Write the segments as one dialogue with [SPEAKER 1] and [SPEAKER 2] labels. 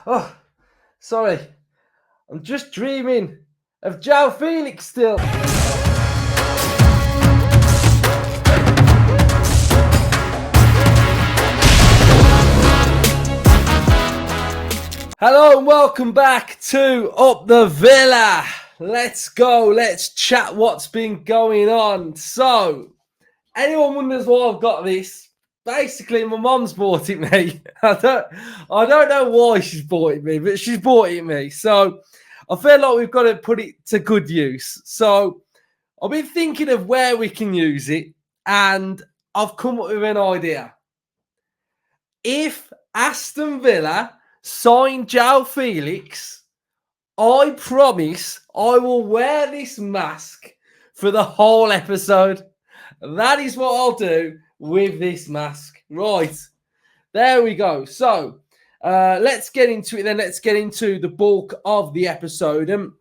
[SPEAKER 1] Oh, sorry. I'm just dreaming of Joao Felix still. Hello and welcome back to Up the Villa. Let's go. Let's chat what's been going on. So, anyone wonders why I've got this? Basically, my mum's bought it me. I don't know why she's bought it me, but she's bought it me. So, I feel like we've got to put it to good use. So, I've been thinking of where we can use it, and I've come up with an idea. If Aston Villa sign Joao Felix, I promise I will wear this mask for the whole episode. That is what I'll do with this mask. Right, there we go. So let's get into it then. Let's get into the bulk of the episode.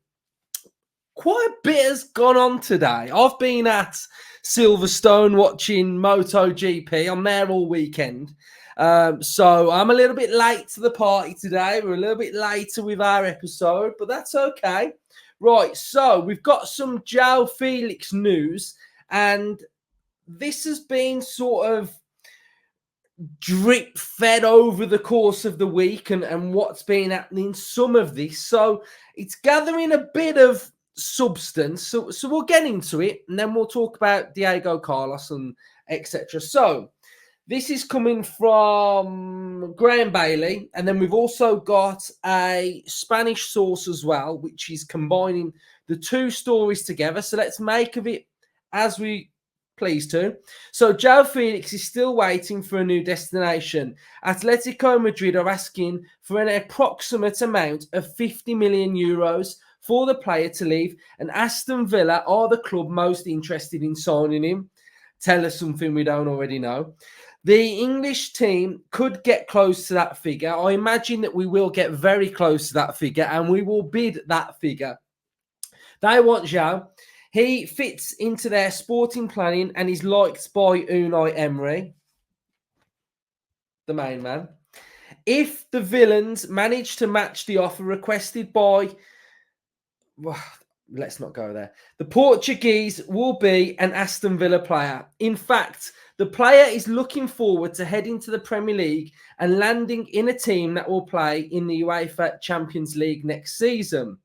[SPEAKER 1] Quite a bit has gone on today. I've been at Silverstone watching MotoGP. I'm there all weekend. So I'm a little bit late to the party today. We're a little bit later with our episode, but that's okay. Right, so we've got some Joao Felix news, and this has been sort of drip fed over the course of the week and what's been happening, some of this. So it's gathering a bit of substance. So we'll get into it, and then we'll talk about Diego Carlos and etc. So this is coming from Graham Bailey, and then we've also got a Spanish source as well, which is combining the two stories together. So let's make of it as we please to. So Joao Felix is still waiting for a new destination. Atletico Madrid are asking for an approximate amount of 50 million euros for the player to leave, and Aston Villa are the club most interested in signing him. Tell us something we don't already know. The English team could get close to that figure. I imagine that we will get very close to that figure, and we will bid that figure. They want Joao. He fits into their sporting planning and is liked by Unai Emery, the main man. If the villains manage to match the offer requested by... Well, let's not go there. The Portuguese will be an Aston Villa player. In fact, the player is looking forward to heading to the Premier League and landing in a team that will play in the UEFA Champions League next season.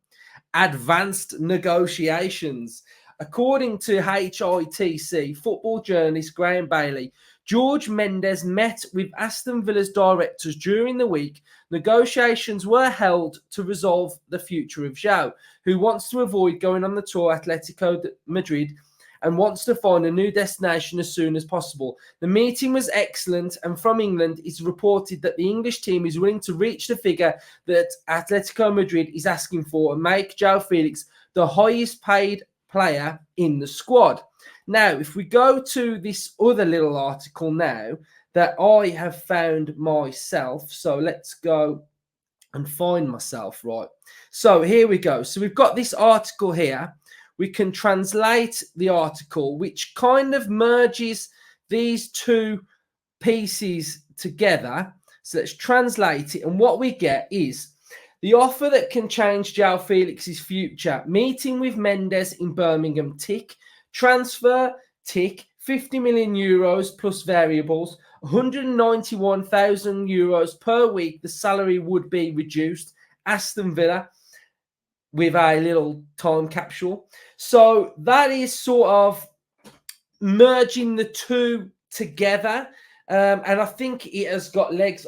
[SPEAKER 1] Advanced negotiations. According to HITC football journalist Graham Bailey, Jorge Mendes met with Aston Villa's directors during the week. Negotiations were held to resolve the future of Joao, who wants to avoid going on the tour Atletico Madrid and wants to find a new destination as soon as possible. The meeting was excellent, and from England, it's reported that the English team is willing to reach the figure that Atletico Madrid is asking for and make Joao Felix the highest paid player in the squad. Now, if we go to this other little article now that I have found myself, so let's go and find myself, right? So here we go. So we've got this article here. We can translate the article, which kind of merges these two pieces together. So let's translate it. And what we get is the offer that can change Joao Felix's future. Meeting with Mendes in Birmingham, tick. Transfer, tick. 50 million euros plus variables. 191,000 euros per week. The salary would be reduced. Aston Villa with a little time capsule. So that is sort of merging the two together. And I think it has got legs.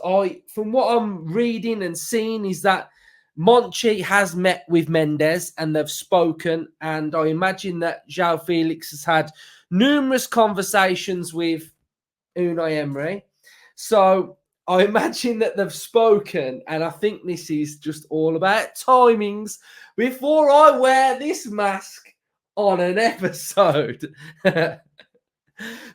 [SPEAKER 1] From what I'm reading and seeing is that Monchi has met with Mendes and they've spoken. And I imagine that Joao Felix has had numerous conversations with Unai Emery. So I imagine that they've spoken, and I think this is just all about timings before I wear this mask on an episode. The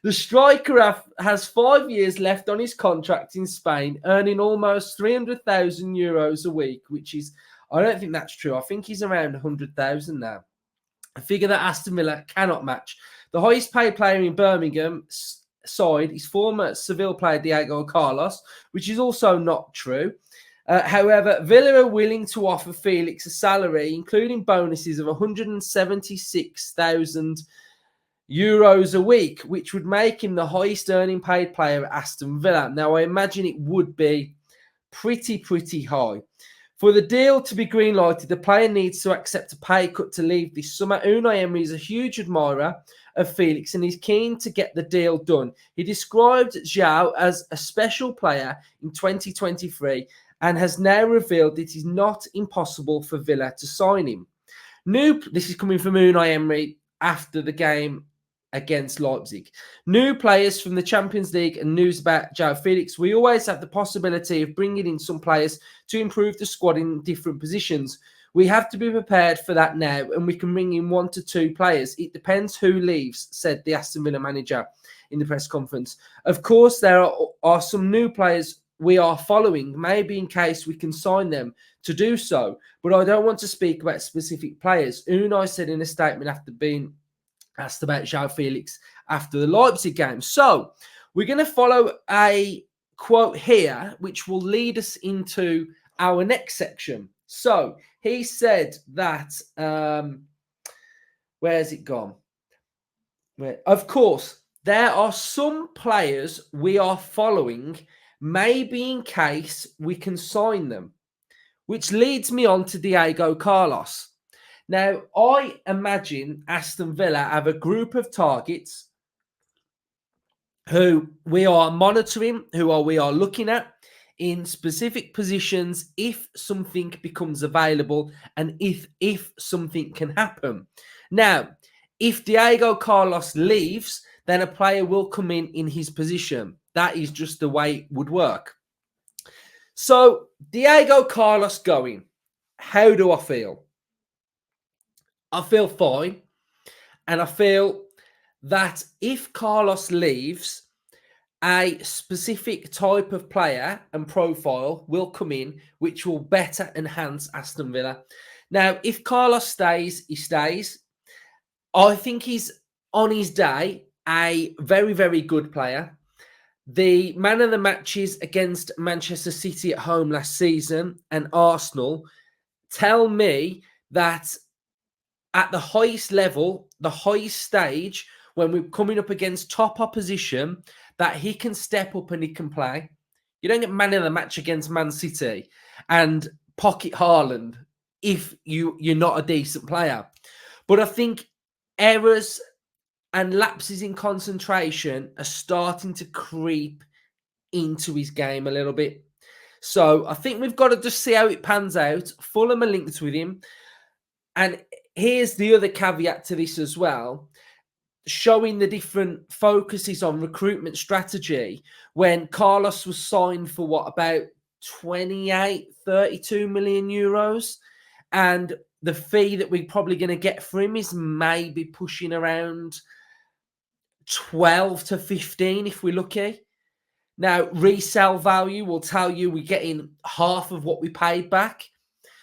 [SPEAKER 1] striker has 5 years left on his contract in Spain, earning almost 300,000 euros a week, which is, I don't think that's true. I think he's around 100,000 now. A figure that Aston Villa cannot match. The highest paid player in Birmingham side is former Seville player Diego Carlos, which is also not true. However, Villa are willing to offer Felix a salary, including bonuses of 176,000 euros a week, which would make him the highest earning paid player at Aston Villa. Now, I imagine it would be pretty high. For the deal to be green-lighted, the player needs to accept a pay cut to leave this summer. Unai Emery is a huge admirer of Felix and he's keen to get the deal done. He described Joao as a special player in 2023 and has now revealed it is not impossible for Villa to sign him. This is coming from Unai Emery after the game against Leipzig. New players from the Champions League and news about Joao Felix. We always have the possibility of bringing in some players to improve the squad in different positions. We have to be prepared for that now, and we can bring in 1 to 2 players. It depends who leaves, said the Aston Villa manager in the press conference. Of course, there are some new players we are following, maybe in case we can sign them to do so. But I don't want to speak about specific players. Unai said in a statement after being asked about Joao Felix after the Leipzig game. So we're going to follow a quote here, which will lead us into our next section. So he said that, where's it gone? Of course, there are some players we are following, maybe in case we can sign them, which leads me on to Diego Carlos. Now, I imagine Aston Villa have a group of targets who we are monitoring, we are looking at in specific positions if something becomes available and if something can happen. Now, if Diego Carlos leaves, then a player will come in his position. That is just the way it would work. So, Diego Carlos going, how do I feel? I feel fine. And I feel that if Carlos leaves, a specific type of player and profile will come in, which will better enhance Aston Villa. Now, if Carlos stays, he stays. I think he's, on his day, a very good player. The man of the matches against Manchester City at home last season and Arsenal tell me that at the highest level, the highest stage, when we're coming up against top opposition, that he can step up and he can play. You don't get man of the match against Man City and pocket Haaland if you're not a decent player. But I think errors and lapses in concentration are starting to creep into his game a little bit. So I think we've got to just see how it pans out. Fulham are linked with him. And here's the other caveat to this as well, showing the different focuses on recruitment strategy. When Carlos was signed for about 32 million euros, and the fee that we're probably going to get for him is maybe pushing around 12 to 15 if we're lucky. Now, resale value will tell you we're getting half of what we paid back.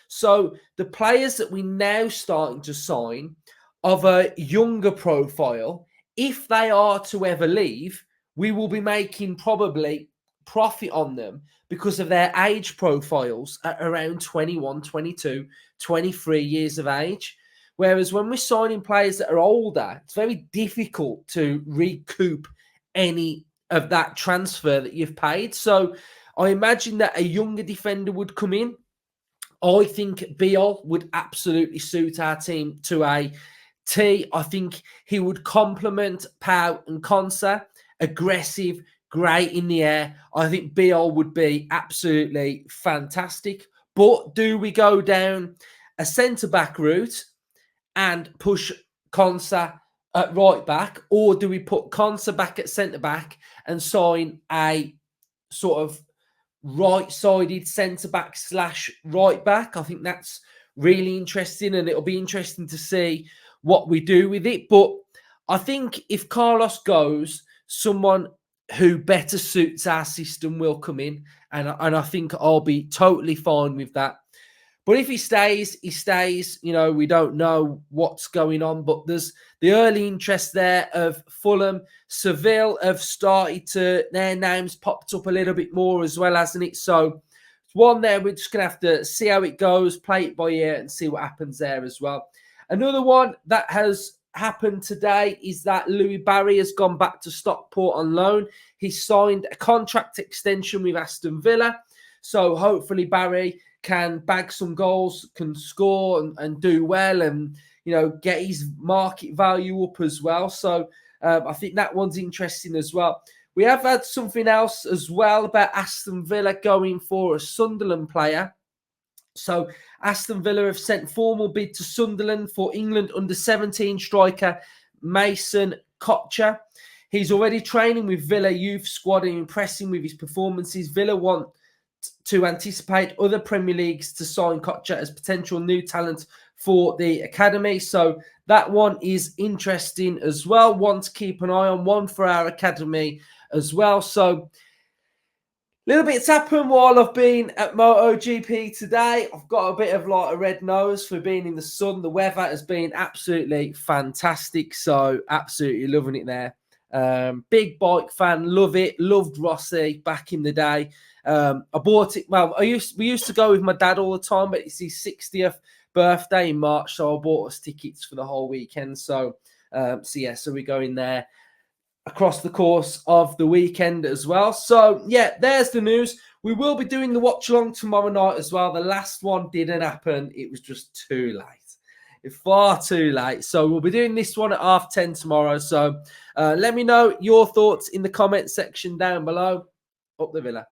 [SPEAKER 1] So the players that we're now starting to sign of a younger profile, if they are to ever leave, we will be making probably profit on them because of their age profiles at around 21, 22, 23 years of age. Whereas when we're signing players that are older, it's very difficult to recoup any of that transfer that you've paid. So I imagine that a younger defender would come in. I think Biol would absolutely suit our team to a T. I think he would complement Pau and Konsa. Aggressive, great in the air. I think Biol would be absolutely fantastic. But do we go down a centre-back route and push Konsa at right back? Or do we put Konsa back at centre-back and sign a sort of right-sided centre-back / right-back? I think that's really interesting, and it'll be interesting to see what we do with it. But I think if Carlos goes, someone who better suits our system will come in, and I think I'll be totally fine with that. But if he stays, he stays. You know, we don't know what's going on, but there's the early interest there of Fulham. Seville have started to, their names popped up a little bit more as well, hasn't it? So one there, we're just going to have to see how it goes, play it by ear, and see what happens there as well. Another one that has happened today is that Louis Barry has gone back to Stockport on loan. He signed a contract extension with Aston Villa. So hopefully Barry can bag some goals, can score and do well, and get his market value up as well. So I think that one's interesting as well. We have had something else as well about Aston Villa going for a Sunderland player. So Aston Villa have sent formal bid to Sunderland for England under-17 striker Mason Kocher. He's already training with Villa youth squad and impressing with his performances. Villa want to anticipate other Premier Leagues to sign Kocher as potential new talent for the academy. So that one is interesting as well. One to keep an eye on, one for our academy as well. So little bits happened while I've been at MotoGP today. I've got a bit of like a red nose for being in the sun. The weather has been absolutely fantastic. So absolutely loving it there. Big bike fan, love it. Loved Rossi back in the day. I bought it. Well, we used to go with my dad all the time, but it's his 60th birthday in March, so I bought us tickets for the whole weekend. So we're going there across the course of the weekend as well. So yeah, there's the news. We will be doing the watch along tomorrow night as well. The last one didn't happen. It was just too late. Far too late. So we'll be doing this one at 10:30 tomorrow. So let me know your thoughts in the comment section down below. Up the Villa.